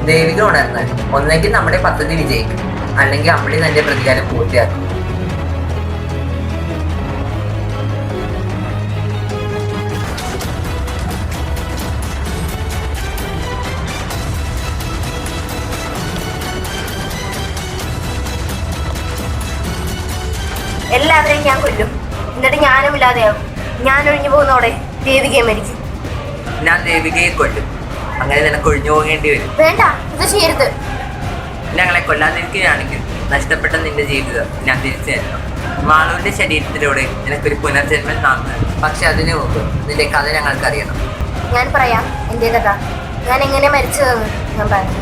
ദേവിക ഉണർന്നാൽ ഒന്നെങ്കിൽ നമ്മുടെ പദ്ധതി വിജയിക്കും, അല്ലെങ്കിൽ അമ്പിളി തന്റെ പ്രതികാരം പൂർത്തിയാക്കും. എല്ലാവരെയും ഞാൻ കൊല്ലും, എന്നിട്ട് ഞാനും ഇല്ലാതെയാവും. ഞാൻ ഒഴിഞ്ഞു പോകുന്നോടെ ദേവികയെ മരിക്കും. ഞാൻ ദേവികയെ കൊല്ലും, അങ്ങനെ നിനക്ക് ഒഴിഞ്ഞു പോകേണ്ടി വരും. വേണ്ട, ഇത് ചെയ്യരുത്. ഞങ്ങളെ കൊല്ലാതിരിക്കുകയാണെങ്കിൽ നഷ്ടപ്പെട്ട നിന്റെ ജീവിതം ഞാൻ തിരിച്ചു തരണം. മാളുവിന്റെ ശരീരത്തിലൂടെ നിനക്കൊരു പുനർജന്മം നടന്നു. പക്ഷെ അതിനു മുമ്പ് നിന്റെ കഥ ഞങ്ങൾക്കറിയണം. ഞാൻ പറയാം എൻ്റെ കഥ. ഞാൻ എങ്ങനെ മരിച്ചതെന്ന് ഞാൻ പറയാം.